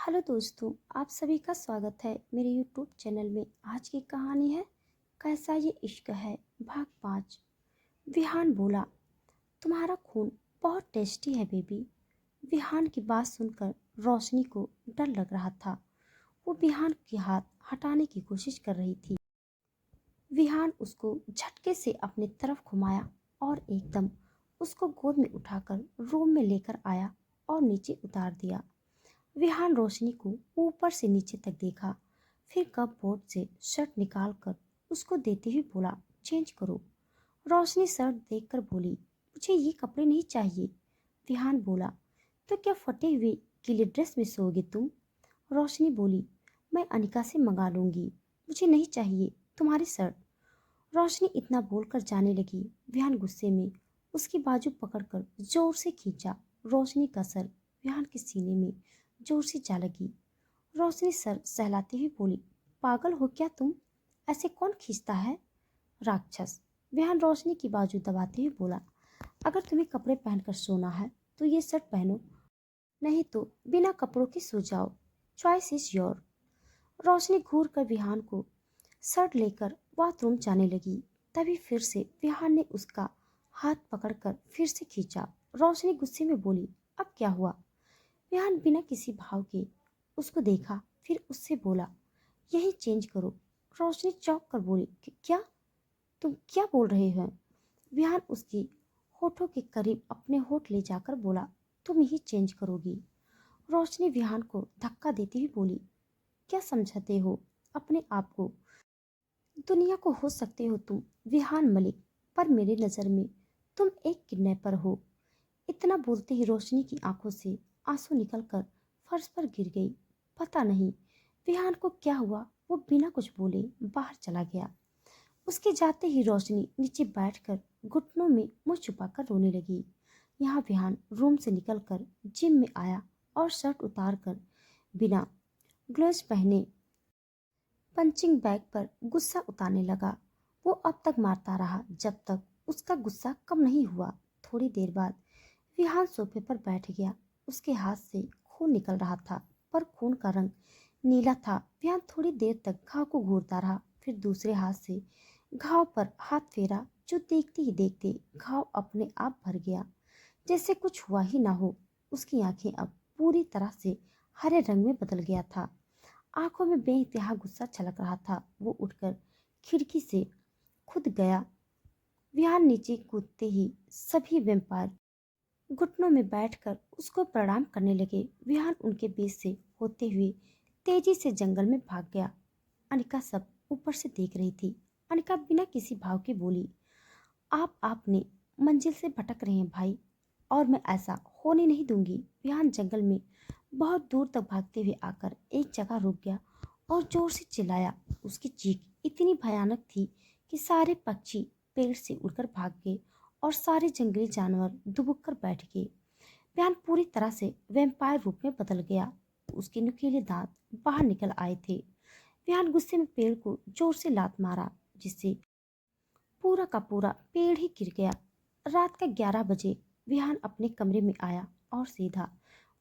Hello दोस्तों, आप सभी का स्वागत है मेरे यूट्यूब चैनल में। आज की कहानी है कैसा ये इश्क है, भाग 5। विहान बोला, तुम्हारा खून बहुत टेस्टी है बेबी। विहान की बात सुनकर रोशनी को डर लग रहा था। वो विहान के हाथ हटाने की कोशिश कर रही थी। विहान उसको झटके से अपनी तरफ घुमाया और एकदम उसको गोद में उठाकर रूम में लेकर आया और नीचे उतार दिया। विहान रोशनी को ऊपर से नीचे तक देखा, फिर कपबोर्ड से शर्ट निकालकर उसको देते हुए बोला, चेंज करो। रोशनी शर्ट देखकर बोली, मुझे ये कपड़े नहीं चाहिए। विहान बोला, तो क्या फटे हुए गीले ड्रेस में सोओगे तुम? रोशनी बोली, मैं अनिका से मंगा लूंगी, मुझे नहीं चाहिए तुम्हारी शर्ट। रोशनी इतना बोलकर जाने लगी। विहान गुस्से में उसकी बाजू पकड़कर जोर से खींचा। रोशनी का सर विहान के सीने में जोर से जा लगी। रोशनी सर सहलाते हुए बोली, पागल हो क्या तुम? ऐसे कौन खींचता है? राक्षस। विहान रोशनी की बाजू दबाते हुए बोला, अगर तुम्हें कपड़े पहनकर सोना है तो ये शर्ट पहनो, नहीं तो बिना कपड़ों के सो जाओ। Choice is your. रोशनी घूर कर विहान को शर्ट लेकर बाथरूम जाने लगी। तभी फिर से विहान ने उसका हाथ पकड़कर फिर से खींचा। रोशनी गुस्से में बोली, अब क्या हुआ? विहान बिना किसी भाव के उसको देखा, फिर उससे बोला, यही चेंज करो। रोशनी चौंक कर बोली, क्या? तुम क्या बोल रहे हो? विहान उसकी होठों के करीब अपने होठ ले जाकर बोला, तुम ही चेंज करोगी। रोशनी विहान को धक्का देती हुई बोली, क्या समझते हो अपने आप को? दुनिया को हो सकते हो तुम विहान मलिक, पर मेरी नज़र में तुम एक किडनैपर हो। इतना बोलते ही रोशनी की आंखों से आंसू निकलकर फर्श पर गिर गई। पता नहीं विहान को क्या हुआ, वो बिना कुछ बोले बाहर चला गया। उसके जाते ही रोशनी नीचे बैठकर घुटनों में मुंह छुपाकर रोने लगी। यहाँ विहान रूम से निकलकर जिम में आया और शर्ट उतारकर बिना ग्लव्स पहने पंचिंग बैग पर गुस्सा उतारने लगा। वो अब तक मारता रहा जब तक उसका गुस्सा कम नहीं हुआ। थोड़ी देर बाद विहान सोफे पर बैठ गया। उसके हाथ से खून निकल रहा था, पर खून का रंग नीला था। विहान थोड़ी देर तक घाव को घूरता रहा, फिर दूसरे हाथ से घाव पर हाथ फेरा, जो देखते ही देखते घाव अपने आप भर गया, जैसे कुछ हुआ ही ना हो। उसकी आंखें अब पूरी तरह से हरे रंग में बदल गया था। आंखों में बेइंतहा गुस्सा छलक रहा था। वो उठकर खिड़की से खुद गया। विहान नीचे कूदते ही सभी वेम्पायर घुटनों में बैठकर उसको प्रणाम करने लगे। विहान उनके बीच से होते हुए तेजी से जंगल में भाग गया। अनिका सब ऊपर से देख रही थी। अनिका बिना किसी भाव के बोली, आप आपने मंजिल से भटक रहे हैं भाई, और मैं ऐसा होने नहीं दूंगी। विहान जंगल में बहुत दूर तक भागते हुए आकर एक जगह रुक गया और जोर से चिल्लाया। उसकी चीख इतनी भयानक थी कि सारे पक्षी पेड़ से उड़कर भाग गए और सारे जंगली जानवर दुबक कर बैठ गए। विहान पूरी तरह से वैम्पायर रूप में बदल गया। उसके नुकीले दांत बाहर निकल आए थे। विहान गुस्से में पेड़ को जोर से लात मारा, जिससे पूरा का पूरा पेड़ ही गिर गया। रात का 11 बजे विहान अपने कमरे में आया और सीधा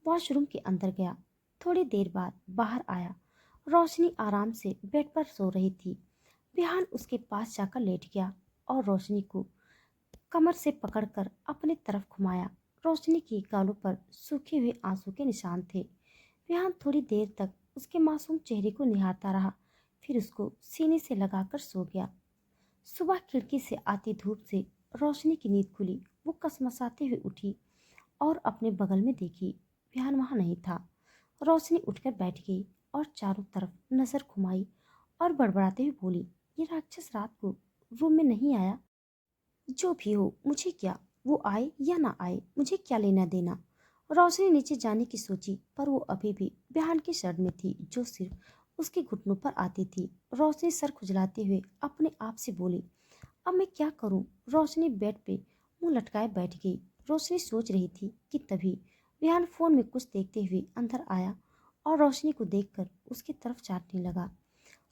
वॉशरूम के अंदर गया। थोड़ी देर बाद बाहर आया। रोशनी आराम से बेड पर सो रही थी। विहान उसके पास जाकर लेट गया और रोशनी को कमर से पकड़कर अपने तरफ घुमाया। रोशनी के गालों पर सूखे हुए आंसू के निशान थे। विहान थोड़ी देर तक उसके मासूम चेहरे को निहारता रहा, फिर उसको सीने से लगाकर सो गया। सुबह खिड़की से आती धूप से रोशनी की नींद खुली। वो कसमसाते हुए उठी और अपने बगल में देखी। विहान वहां नहीं था। रोशनी उठकर बैठ गई और चारों तरफ नजर घुमाई और बड़बड़ाते हुए बोली, ये राक्षस रात को रूम में नहीं आया? जो भी हो, मुझे क्या, वो आए या ना आए, मुझे क्या लेना देना। रोशनी नीचे जाने की सोची, पर वो अभी भी विहान की शर्ट में थी, जो सिर्फ उसके घुटनों पर आती थी। रोशनी सर खुजलाते हुए अपने आप से बोली, अब मैं क्या करूं? रोशनी बेड पे मुंह लटकाए बैठ गई। रोशनी सोच रही थी कि तभी विहान फोन में कुछ देखते हुए अंदर आया और रोशनी को देखकर उसकी तरफ चाटने लगा।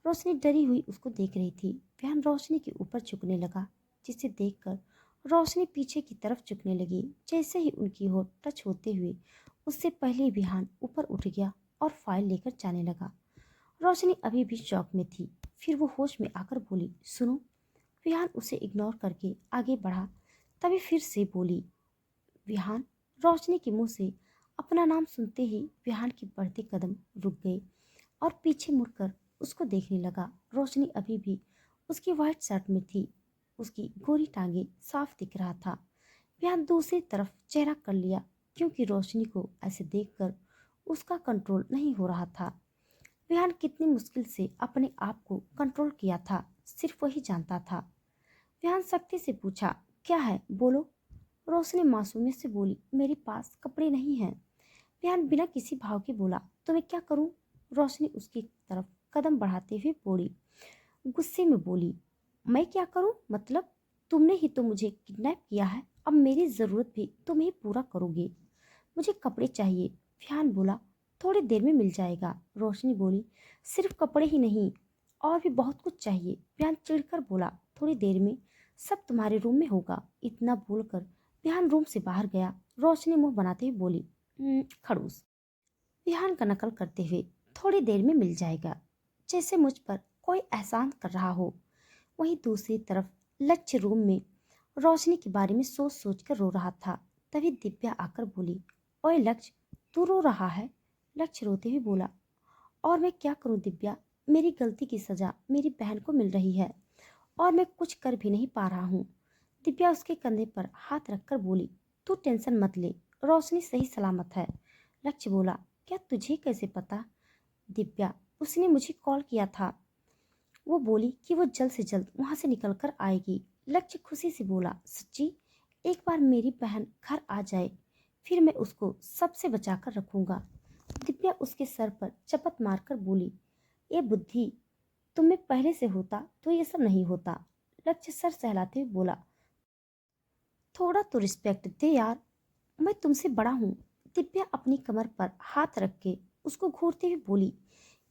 रोशनी डरी हुई उसको देख रही थी। विहान रोशनी के ऊपर झुकने लगा, जिसे देखकर रोशनी पीछे की तरफ झुकने लगी। जैसे ही उनकी होठ टच होते हुए उससे पहले विहान ऊपर उठ गया और फाइल लेकर जाने लगा। रोशनी अभी भी शॉक में थी। फिर वो होश में आकर बोली, सुनो। विहान उसे इग्नोर करके आगे बढ़ा। तभी फिर से बोली, विहान। रोशनी के मुंह से अपना नाम सुनते ही विहान के बढ़ते कदम रुक गए और पीछे मुड़कर उसको देखने लगा। रोशनी अभी भी उसकी वाइट शर्ट में थी। उसकी गोरी टांगे साफ दिख रहा था। विहान दूसरी तरफ चेहरा कर लिया क्योंकि रोशनी को ऐसे देखकर उसका कंट्रोल नहीं हो रहा था। विहान कितनी मुश्किल से अपने आप को कंट्रोल किया था, सिर्फ वही जानता था। विहान सख्ती से पूछा, क्या है, बोलो। रोशनी मासूमियत से बोली, मेरे पास कपड़े नहीं हैं। विहान बिना किसी भाव के बोला, तो मैं क्या करूं? रोशनी उसकी तरफ कदम बढ़ाते हुए बोली, गुस्से में बोली, मैं क्या करूं मतलब? तुमने ही तो मुझे किडनैप किया है, अब मेरी ज़रूरत भी तुम ही पूरा करोगे। मुझे कपड़े चाहिए। विहान बोला, थोड़ी देर में मिल जाएगा। रोशनी बोली, सिर्फ कपड़े ही नहीं, और भी बहुत कुछ चाहिए। विहान चिढ़कर बोला, थोड़ी देर में सब तुम्हारे रूम में होगा। इतना बोलकर विहान रूम से बाहर गया। रोशनी मुंह बनाते हुए बोली, खड़ूस। विहान का नकल करते हुए, थोड़ी देर में मिल जाएगा, जैसे मुझ पर कोई एहसान कर रहा हो। वहीं दूसरी तरफ लक्ष्य रूम में रोशनी के बारे में सोच सोच कर रो रहा था। तभी दिव्या आकर बोली, ओए लक्ष्य, तू रो रहा है? लक्ष्य रोते हुए बोला, और मैं क्या करूं दिव्या, मेरी गलती की सजा मेरी बहन को मिल रही है और मैं कुछ कर भी नहीं पा रहा हूँ। दिव्या उसके कंधे पर हाथ रखकर बोली, तू टेंशन मत ले, रोशनी सही सलामत है। लक्ष्य बोला, क्या तुझे कैसे पता? दिव्या, उसने मुझे कॉल किया था। वो बोली कि वो जल्द से जल्द वहां से निकल कर आएगी। लक्ष्य खुशी से बोला, सच्ची? एक बार मेरी बहन घर आ जाए फिर मैं उसको सबसे बचाकर रखूंगा। दिव्या उसके सर पर चपत मारकर बोली, ये बुद्धि तुम में पहले से होता तो ये सब नहीं होता। लक्ष्य सर सहलाते हुए बोला, थोड़ा तो रिस्पेक्ट दे यार, मैं तुमसे बड़ा हूँ। दिव्या अपनी कमर पर हाथ रख के उसको घूरते हुए बोली,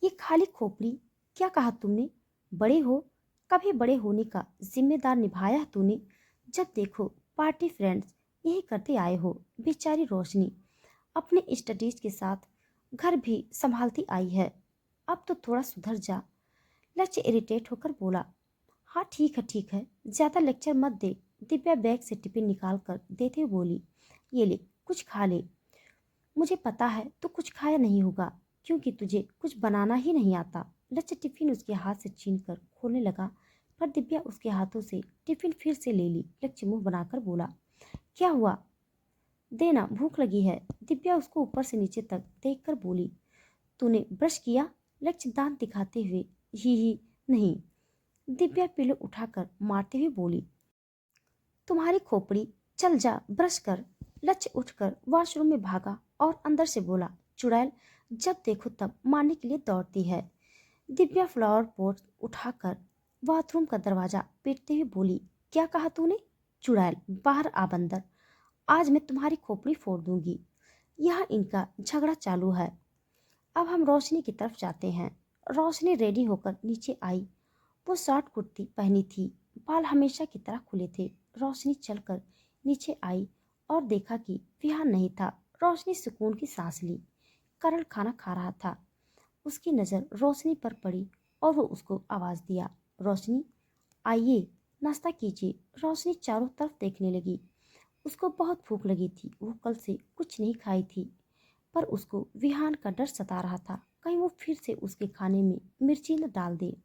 ये खाली खोपड़ी, क्या कहा तुमने? बड़े हो, कभी बड़े होने का जिम्मेदार निभाया है तूने? जब देखो पार्टी फ्रेंड्स यही करते आए हो। बेचारी रोशनी अपने स्टडीज के साथ घर भी संभालती आई है, अब तो थोड़ा सुधर जा। लक्ष्य इरिटेट होकर बोला, हाँ ठीक है, ज्यादा लेक्चर मत दे। दिव्या बैग से टिफिन निकाल कर देते हुए बोली, ये ले, कुछ खा ले। मुझे पता है तू कुछ खाया नहीं होगा क्योंकि तुझे कुछ बनाना ही नहीं आता। लक्ष्य टिफिन उसके हाथ से छीन कर खोलने लगा, पर दिव्या उसके हाथों से टिफिन फिर से ले ली। लक्ष्य मुंह बनाकर बोला, क्या हुआ, देना, भूख लगी है। दिव्या उसको ऊपर से नीचे तक देखकर बोली, तूने ब्रश किया? लक्ष्य दांत दिखाते हुए, ही नहीं। दिव्या पिलो उठाकर मारते हुए बोली, तुम्हारी खोपड़ी, चल जा ब्रश कर। लक्ष्य उठकर वॉशरूम में भागा और अंदर से बोला, चुड़ैल, जब देखो तब मारने के लिए दौड़ती है। दिव्या फ्लावर पॉट उठाकर बाथरूम का दरवाजा पीटते हुए बोली, क्या कहा तूने? चुड़ैल, बाहर आ बंदर, आज मैं तुम्हारी खोपड़ी फोड़ दूंगी। यहाँ इनका झगड़ा चालू है। अब हम रोशनी की तरफ जाते हैं। रोशनी रेडी होकर नीचे आई। वो शॉर्ट कुर्ती पहनी थी, बाल हमेशा की तरह खुले थे। रोशनी चलकर नीचे आई और देखा कि विहान नहीं था। रोशनी सुकून की सांस ली। करण खाना खा रहा था। उसकी नज़र रोशनी पर पड़ी और वो उसको आवाज़ दिया, रोशनी आइए, नाश्ता कीजिए। रोशनी चारों तरफ देखने लगी। उसको बहुत भूख लगी थी। वो कल से कुछ नहीं खाई थी, पर उसको विहान का डर सता रहा था, कहीं वो फिर से उसके खाने में मिर्ची न डाल दे।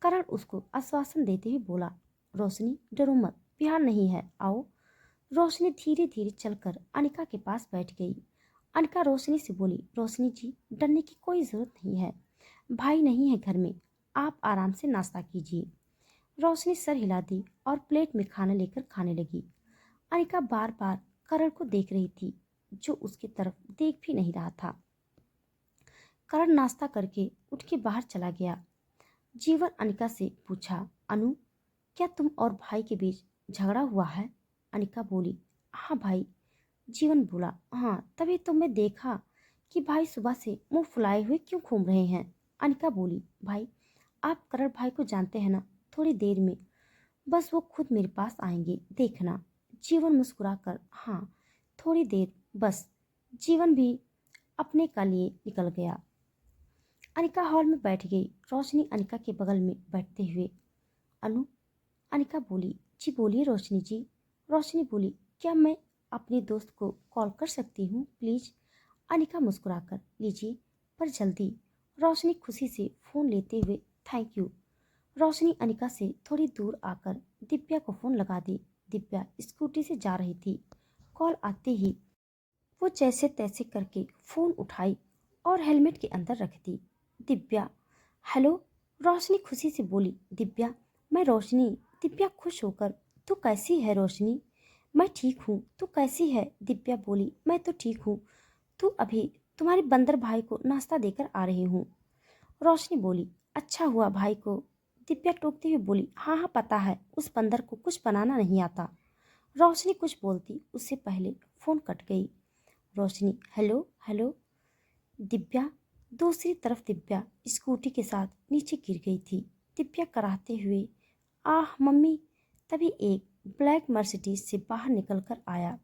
करण उसको आश्वासन देते हुए बोला, रोशनी डरो मत, विहान नहीं है, आओ। रोशनी धीरे धीरे चलकर अनिका के पास बैठ गई। अनिका रोशनी से बोली, रोशनी जी, डरने की कोई जरूरत नहीं है, भाई नहीं है घर में, आप आराम से नाश्ता कीजिए। रोशनी सर हिला दी और प्लेट में खाना लेकर खाने लगी। अनिका बार बार करण को देख रही थी, जो उसकी तरफ देख भी नहीं रहा था। करण नाश्ता करके उठ के बाहर चला गया। जीवन अनिका से पूछा, अनु, क्या तुम और भाई के बीच झगड़ा हुआ है? अनिका बोली, हाँ भाई। जीवन बोला, हाँ, तभी तो मैं देखा कि भाई सुबह से मुंह फुलाए हुए क्यों घूम रहे हैं। अनिका बोली, भाई, आप करण भाई को जानते हैं ना, थोड़ी देर में बस वो खुद मेरे पास आएंगे, देखना। जीवन मुस्कुराकर, हाँ, थोड़ी देर बस। जीवन भी अपने का लिए निकल गया। अनिका हॉल में बैठ गई। रोशनी अनिका के बगल में बैठते हुए, अनु, अनिका बोली। जी बोलिए रोशनी जी। रोशनी बोली, क्या मैं अपनी दोस्त को कॉल कर सकती हूँ प्लीज? अनिका मुस्कुराकर, लीजिए, पर जल्दी। रोशनी खुशी से फोन लेते हुए, थैंक यू। रोशनी अनिका से थोड़ी दूर आकर दिव्या को फोन लगा दी। दिव्या स्कूटी से जा रही थी। कॉल आते ही वो जैसे तैसे करके फोन उठाई और हेलमेट के अंदर रख दी। दिव्या, हेलो। रोशनी खुशी से बोली, दिव्या, मैं रोशनी। दिव्या खुश होकर, तू कैसी है रोशनी? मैं ठीक हूँ, तू कैसी है? दिव्या बोली, मैं तो ठीक हूँ। तू अभी तुम्हारे बंदर भाई को नाश्ता देकर आ रही हूँ। रोशनी बोली, अच्छा हुआ भाई को। दिव्या टोकती हुई बोली, हाँ हाँ पता है, उस बंदर को कुछ बनाना नहीं आता। रोशनी कुछ बोलती उससे पहले फोन कट गई। रोशनी, हेलो हेलो। दिव्या, दूसरी तरफ दिव्या स्कूटी के साथ नीचे गिर गई थी। दिव्या कराहते हुए, आह मम्मी। तभी एक ब्लैक मर्सिडीज से बाहर निकलकर आया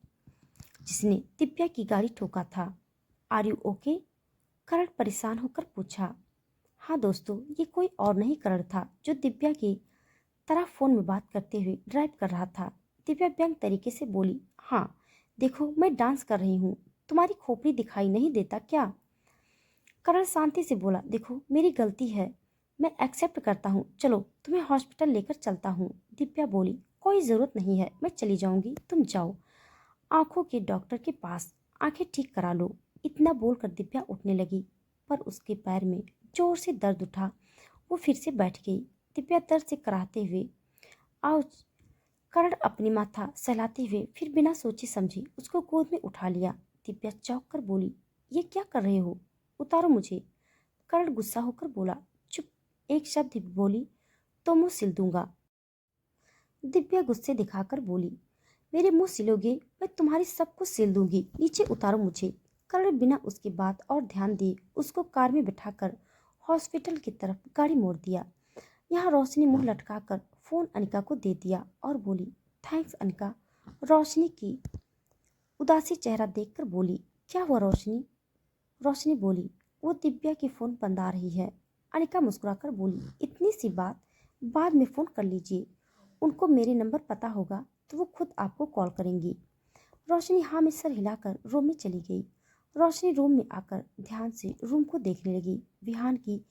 जिसने दिव्या की गाड़ी ठोका था। Are you okay? करण परेशान होकर पूछा। हाँ दोस्तों, ये कोई और नहीं करण था जो दिव्या की तरह फोन में बात करते हुए ड्राइव कर रहा था। दिव्या व्यंग तरीके से बोली, हाँ देखो, मैं डांस कर रही हूँ, तुम्हारी खोपड़ी दिखाई नहीं देता क्या? करण शांति से बोला, देखो मेरी गलती है, मैं एक्सेप्ट करता हूँ, चलो तुम्हें हॉस्पिटल लेकर चलता हूँ। दिव्या बोली, कोई ज़रूरत नहीं है, मैं चली जाऊंगी, तुम जाओ आंखों के डॉक्टर के पास, आंखें ठीक करा लो। इतना बोलकर दिव्या उठने लगी, पर उसके पैर में जोर से दर्द उठा। वो फिर से बैठ गई। दिव्या दर्द से कराहते हुए, आउच। करण अपनी माथा सहलाते हुए फिर बिना सोचे समझे उसको गोद में उठा लिया। दिव्या चौंक कर बोली, ये क्या कर रहे हो? उतारो मुझे। करण गुस्सा होकर बोला, चुप। एक शब्द भी बोली तो मुंह सिल दूंगा। दिव्या गुस्से दिखाकर बोली, मेरे मुंह सिलोगे, मैं तुम्हारी सब कुछ सिल दूंगी, नीचे उतारो मुझे। करण बिना उसकी बात और ध्यान दिए उसको कार में बिठाकर हॉस्पिटल की तरफ गाड़ी मोड़ दिया। यहाँ रोशनी मुंह लटकाकर फोन अनिका को दे दिया और बोली, थैंक्स अनिका। रोशनी की उदासी चेहरा देखकर बोली, क्या हुआ रोशनी? रोशनी बोली, वो दिव्या की फ़ोन बंद आ रही है। अनिका मुस्कुराकर बोली, इतनी सी बात, बाद में फ़ोन कर लीजिए, उनको मेरे नंबर पता होगा तो वो खुद आपको कॉल करेंगी। रोशनी हाँ में सर हिलाकर रूम में चली गई। रोशनी रूम में आकर ध्यान से रूम को देखने लगी। विहान की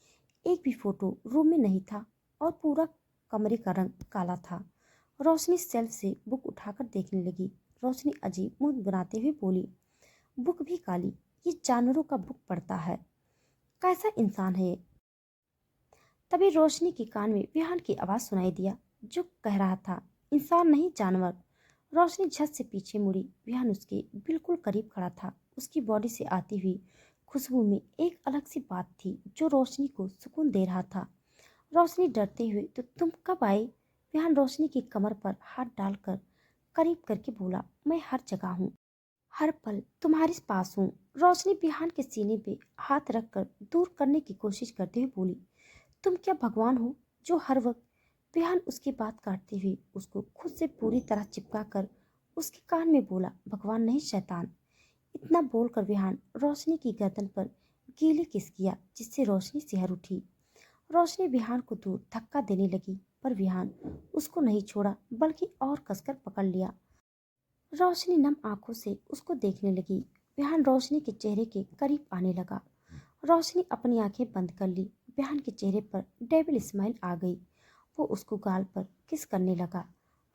एक भी फोटो रूम में नहीं था और पूरा कमरे का रंग काला था। रोशनी सेल्फ से बुक उठाकर देखने लगी। रोशनी अजीब मुंह बनाते हुए बोली, बुक भी काली, ये जानवरों का बुक पढ़ता है, कैसा इंसान है ये? तभी रोशनी के कान में विहान की आवाज सुनाई दिया जो कह रहा था, इंसान नहीं जानवर। रोशनी झट से पीछे मुड़ी। विहान उसके बिल्कुल करीब खड़ा था। उसकी बॉडी से आती हुई खुशबू में एक अलग सी बात थी जो रोशनी को सुकून दे रहा था। रोशनी डरते हुए, तो तुम कब आए? विहान रोशनी की कमर पर हाथ डालकर करीब करके बोला, मैं हर जगह हूँ, हर पल तुम्हारे पास हूँ। रोशनी बिहान के सीने पे हाथ रखकर दूर करने की कोशिश करते हुए बोली, तुम क्या भगवान हो जो हर वक्त? बिहान उसकी बात काटते हुए उसको खुद से पूरी तरह चिपका कर उसके कान में बोला, भगवान नहीं शैतान। इतना बोलकर विहान रोशनी की गर्दन पर गीली किस किया जिससे रोशनी सिहर उठी। रोशनी विहान को दूर धक्का देने लगी पर विहान उसको नहीं छोड़ा बल्कि और कसकर पकड़ लिया। रोशनी नम आंखों से उसको देखने लगी। विहान रोशनी के चेहरे के करीब आने लगा। रोशनी अपनी आंखें बंद कर ली। विहान के चेहरे पर डेविल स्माइल आ गई। वो उसको गाल पर किस करने लगा।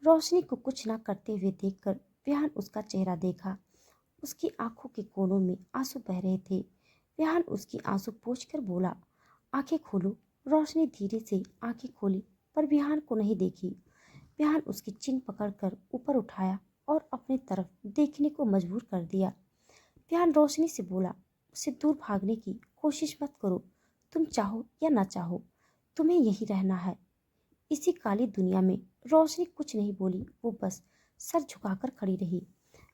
रोशनी को कुछ ना करते हुए देखकर विहान उसका चेहरा देखा। उसकी आंखों के कोनों में आंसू बह रहे थे। विहान उसकी आंसू पोंछकर बोला, आंखें खोलो। रोशनी धीरे से आंखें खोली पर विहान को नहीं देखी। विहान उसकी चिन पकड़कर ऊपर उठाया और अपनी तरफ देखने को मजबूर कर दिया। विहान रोशनी से बोला, उससे दूर भागने की कोशिश मत करो, तुम चाहो या ना चाहो तुम्हें यही रहना है इसी काली दुनिया में। रोशनी कुछ नहीं बोली, वो बस सर झुकाकर खड़ी रही।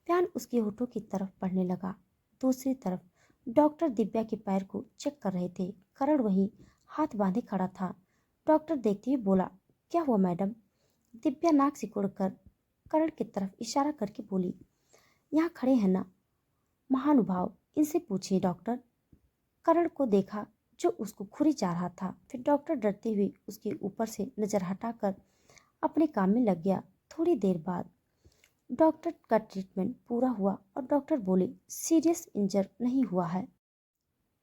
विहान उसके होठों की तरफ बढ़ने लगा। दूसरी तरफ डॉक्टर दिव्या के पैर को चेक कर रहे थे। करण वहीं हाथ बांधे खड़ा था। डॉक्टर देखते हुए बोला, क्या हुआ मैडम? दिव्या नाक सिकोड़कर करण की तरफ इशारा करके बोली, यहाँ खड़े हैं ना महानुभाव, इनसे पूछिए डॉक्टर। करण को देखा जो उसको खुरी जा रहा था। फिर डॉक्टर डरते हुए उसके ऊपर से नजर हटाकर अपने काम में लग गया। थोड़ी देर बाद डॉक्टर का ट्रीटमेंट पूरा हुआ और डॉक्टर बोले सीरियस इंजर नहीं हुआ है,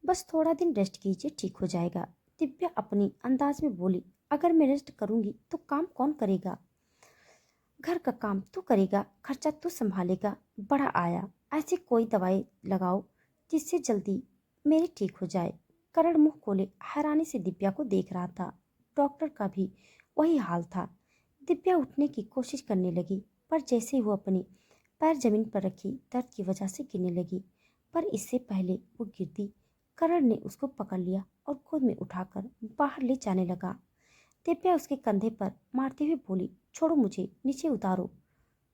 बस थोड़ा दिन रेस्ट कीजिए, ठीक हो जाएगा। दिव्या अपनी अंदाज में बोली, अगर मैं रेस्ट करूंगी तो काम कौन करेगा? घर का काम तू करेगा, खर्चा तू संभालेगा। बड़ा आया, ऐसी कोई दवाई लगाओ जिससे जल्दी मेरी ठीक हो जाए। करण मुंह खोले हैरानी से दिव्या को देख रहा था। डॉक्टर का भी वही हाल था। दिव्या उठने की कोशिश करने लगी, पर जैसे ही वो अपनी पैर जमीन पर रखी दर्द की वजह से गिरने लगी। पर इससे पहले वो गिरती, करण ने उसको पकड़ लिया और गोद में उठाकर बाहर ले जाने लगा। दिव्या उसके कंधे पर मारते हुए बोली, छोड़ो मुझे, नीचे उतारो।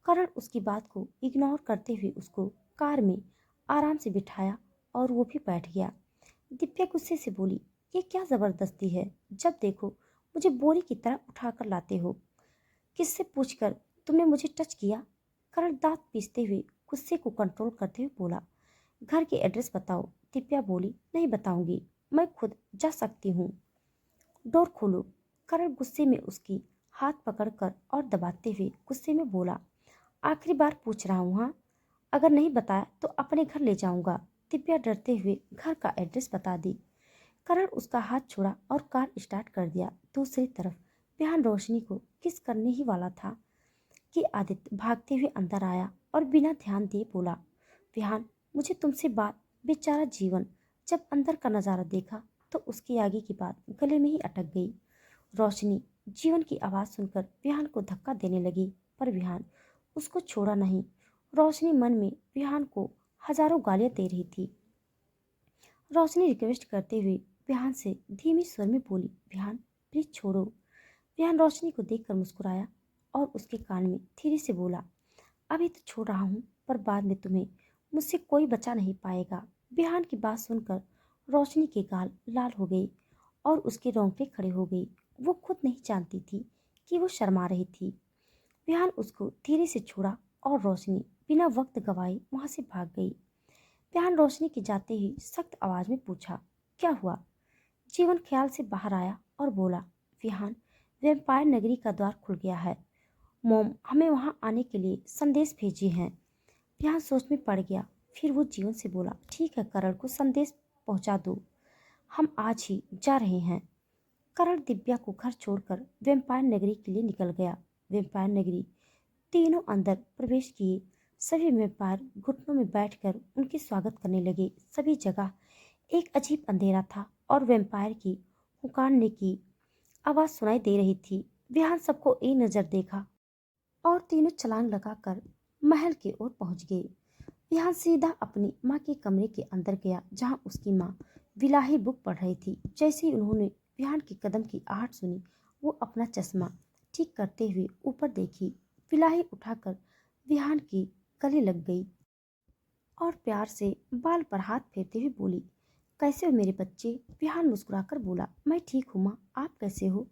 करण उसकी बात को इग्नोर करते हुए उसको कार में आराम से बिठाया और वो भी बैठ गया। दिव्या गुस्से से बोली, ये क्या जबरदस्ती है? जब देखो मुझे बोरी की तरह उठाकर लाते हो। किससे पूछकर तुमने मुझे टच किया? करण दांत पीसते हुए गुस्से को कंट्रोल करते हुए बोला, घर की एड्रेस बताओ। दिव्या बोली, नहीं बताऊंगी, मैं खुद जा सकती हूँ। डोर खोलो। करण गुस्से में उसकी हाथ पकड़कर और दबाते हुए गुस्से में बोला, आखिरी बार पूछ रहा हूँ, हाँ? अगर नहीं बताया तो अपने घर ले जाऊंगा। दिव्या डरते हुए घर का एड्रेस बता दी। करण उसका हाथ छोड़ा और कार स्टार्ट कर दिया। दूसरी तरफ विहान रोशनी को किस करने ही वाला था कि आदित्य भागते हुए अंदर आया और बिना ध्यान दिए बोला, विहान, मुझे तुमसे बात। बेचारा जीवन जब अंदर का नजारा देखा तो उसकी आगे की बात गले में ही अटक गई। रोशनी जीवन की आवाज सुनकर विहान को धक्का देने लगी, पर विहान उसको छोड़ा नहीं। रोशनी मन में विहान को हजारों गालियां दे रही थी। रोशनी रिक्वेस्ट करते हुए विहान से धीमी स्वर में बोली, विहान प्लीज छोड़ो। विहान रोशनी को देखकर मुस्कुराया और उसके कान में धीरे से बोला, अभी तो छोड़ रहा हूँ, पर बाद में तुम्हें मुझसे कोई बचा नहीं पाएगा। विहान की बात सुनकर रोशनी के गाल लाल हो गए और उसके रोंगटे खड़े हो गए। वो खुद नहीं जानती थी कि वो शर्मा रही थी। विहान उसको धीरे से छोड़ा और रोशनी बिना वक्त गवाए वहां से भाग गई। विहान रोशनी के जाते ही सख्त आवाज में पूछा, क्या हुआ? जीवन ख्याल से बाहर आया और बोला, विहान, वैम्पायर नगरी का द्वार खुल गया है। मोम हमें वहां आने के लिए संदेश भेजे हैं। विहान सोच में पड़ गया। फिर वो जीवन से बोला, ठीक है, करण को संदेश पहुंचा दो, हम आज ही जा रहे हैं। करण दिव्या को घर छोड़कर वैम्पायर नगरी के लिए निकल गया। वैम्पायर नगरी। तीनों अंदर प्रवेश किए। सभी वैम्पायर घुटनों में बैठकर उनके स्वागत करने लगे। सभी जगह एक अजीब अंधेरा था और वैम्पायर की हुंकारने की आवाज सुनाई दे रही थी। विहान सबको एक नजर देखा और तीनों छलांग लगाकर महल की ओर पहुंच गए। विहान सीधा अपनी माँ के कमरे के अंदर गया, जहां उसकी माँ विलाही बुक पढ़ रही थी। जैसे ही उन्होंने विहान के कदम की आहट सुनी, वो अपना चश्मा ठीक करते हुए ऊपर देखी। विलाही उठाकर विहान की गले लग गई और प्यार से बाल पर हाथ फेरते हुए बोली, कैसे हो मेरे बच्चे? विहान मुस्कुराकर बोला, मैं ठीक हूँ माँ, आप कैसे हो?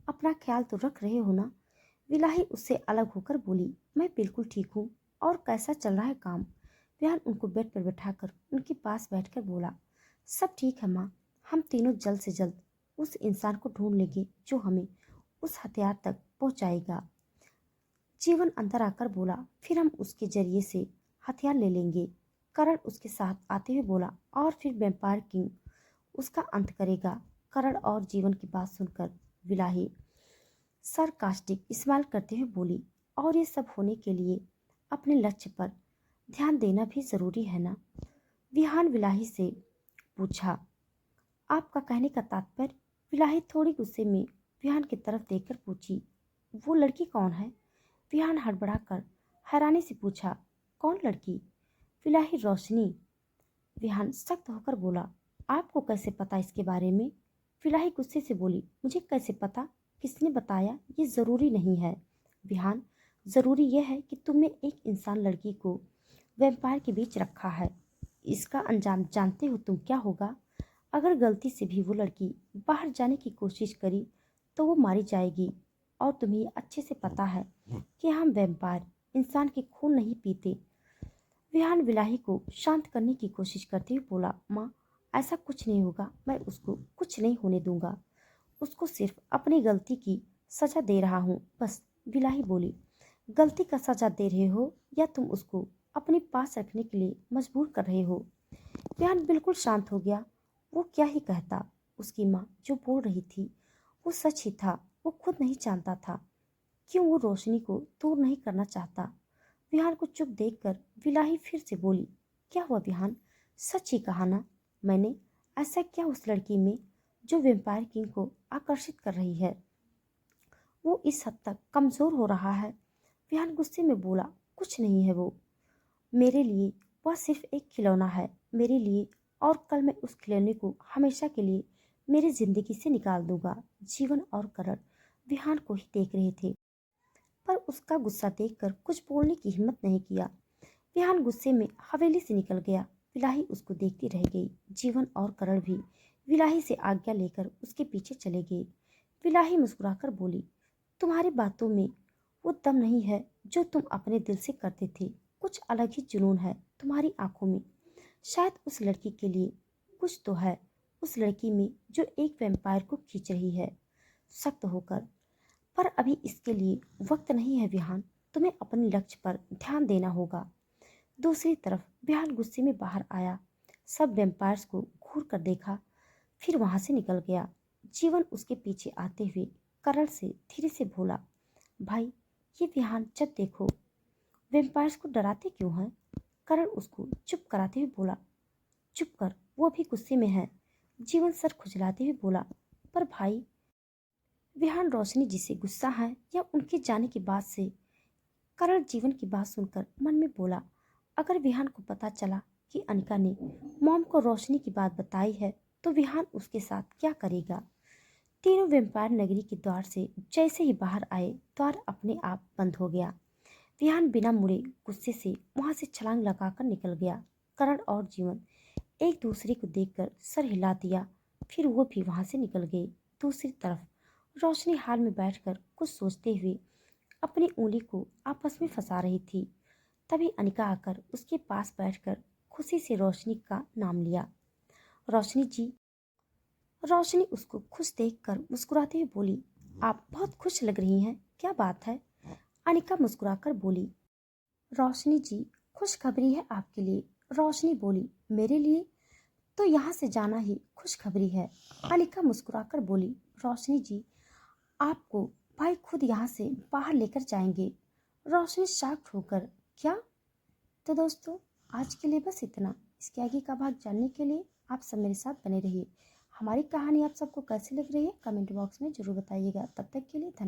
अपना ख्याल तो रख रहे हो ना? विलाही उससे अलग होकर बोली, मैं बिल्कुल ठीक हूँ। और कैसा चल रहा है काम? विहान उनको बेड पर बैठाकर उनके पास बैठकर बोला, सब ठीक है माँ, हम तीनों जल्द से जल्द उस इंसान को ढूंढ लेंगे जो हमें उस हथियार तक पहुंचाएगा। जीवन अंदर आकर बोला, फिर हम उसके जरिए से हथियार ले लेंगे। करण उसके साथ आते हुए बोला, और फिर वैम्पायर किंग उसका अंत करेगा। करण और जीवन की बात सुनकर विलाही सरकास्टिक इस्तेमाल करते हुए बोली, और ये सब होने के लिए अपने लक्ष्य पर ध्यान देना भी जरूरी है ना? विहान विलाही से पूछा, आपका कहने का तात्पर्य? विलाही थोड़ी गुस्से में विहान की तरफ देखकर पूछी, वो लड़की कौन है? विहान हड़बड़ाकर हैरानी से पूछा, कौन लड़की? विलाही, रोशनी। विहान सख्त होकर बोला, आपको कैसे पता इसके बारे में? विलाही गुस्से से बोली, मुझे कैसे पता? किसने बताया? ये जरूरी नहीं है। विहान, जरूरी यह है कि तुमने एक इंसान लड़की को वैम्पायर के बीच रखा है। इसका अंजाम जानते हो तुम क्या होगा? अगर गलती से भी वो लड़की बाहर जाने की कोशिश करी तो वो मारी जाएगी। और तुम्हें ये अच्छे से पता है कि हम वैम्पायर इंसान के खून नहीं पीते। विहान विलाही को शांत करने की कोशिश करते हुए बोला, माँ, ऐसा कुछ नहीं होगा, मैं उसको कुछ नहीं होने दूंगा। उसको सिर्फ अपनी गलती की सजा दे रहा हूँ बस। बिलाही बोली। गलती का सजा दे रहे हो या तुम उसको अपने पास रखने के लिए मजबूर कर रहे हो? विहान बिल्कुल शांत हो गया। वो क्या ही कहता। उसकी माँ जो बोल रही थी वो सच ही था। वो खुद नहीं जानता था क्यों वो रोशनी को दूर नहीं करना चाहता। विहान को चुप देखकर विलाही फिर से बोली, क्या हुआ विहान? सच ही कहा ना? मैंने ऐसा क्या उस लड़की में जो वेम्पायर किंग को आकर्षित कर रही है? वो इस हद तक कमजोर हो रहा है? विहान गुस्से में बोला, कुछ नहीं है वो। मेरे लिए वह सिर्फ एक खिलौना है, मेरे लिए। और कल मैं उस खिलौने को हमेशा के लिए मेरी जिंदगी से निकाल दूंगा। जीवन और करण विहान को ही देख रहे थे, पर उसका गुस्सा देखकर कुछ बोलने की हिम्मत नहीं किया। विहान गुस्से में हवेली से निकल गया। विलाही उसको देखती रह गई। जीवन और करण भी विलाही से आज्ञा लेकर उसके पीछे चले गए। विलाही मुस्कुराकर बोली, तुम्हारी बातों में वो दम नहीं है जो तुम अपने दिल से करते थे। कुछ अलग ही जुनून है तुम्हारी आंखों में। शायद उस लड़की के लिए कुछ तो है, उस लड़की में जो एक वैम्पायर को खींच रही है सख्त होकर। पर अभी इसके लिए वक्त नहीं है विहान। तुम्हें अपने लक्ष्य पर ध्यान देना होगा। दूसरी तरफ विहान गुस्से में बाहर आया। सब वैम्पायर्स को घूर कर देखा, फिर वहां से निकल गया। जीवन उसके पीछे आते हुए करण से धीरे से बोला, भाई ये विहान जब देखो वैम्पायर्स को डराते क्यों हैं? करण उसको चुप कराते हुए बोला, चुप कर, वो भी गुस्से में है। जीवन सर खुजलाते हुए बोला, पर भाई विहान रोशनी जी से गुस्सा है या उनके जाने के बाद से? करण जीवन की बात सुनकर मन में बोला, अगर विहान को पता चला कि अनिका ने मॉम को रोशनी की बात बताई है तो विहान उसके साथ क्या करेगा? तीनों वेम्पायर नगरी के द्वार से जैसे ही बाहर आए द्वार अपने आप बंद हो गया। विहान बिना मुड़े गुस्से से वहां से छलांग लगाकर निकल गया। करण और जीवन एक दूसरे को देखकर सर हिला दिया, फिर वो भी वहां से निकल गए। दूसरी तरफ रोशनी हाल में बैठकर कुछ सोचते हुए अपनी उंगली को आपस में फंसा रही थी। तभी अनिका आकर उसके पास बैठकर खुशी से रोशनी का नाम लिया। रोशनी जी। रोशनी उसको खुश देखकर मुस्कुराते हुए बोली, आप बहुत खुश लग रही हैं, क्या बात है? अनिका मुस्कुराकर बोली, रोशनी जी खुशखबरी है आपके लिए। रोशनी बोली, मेरे लिए? तो यहाँ से जाना ही खुशखबरी है। अनिका मुस्कुराकर बोली, रोशनी जी आपको भाई खुद यहाँ से बाहर लेकर जाएंगे। रोशनी शॉक्ड होकर, क्या? तो दोस्तों आज के लिए बस इतना। इसके आगे का भाग जानने के लिए आप सब मेरे साथ बने रहिए। हमारी कहानी आप सबको कैसी लग रही है कमेंट बॉक्स में जरूर बताइएगा। तब तक के लिए धन्यवाद।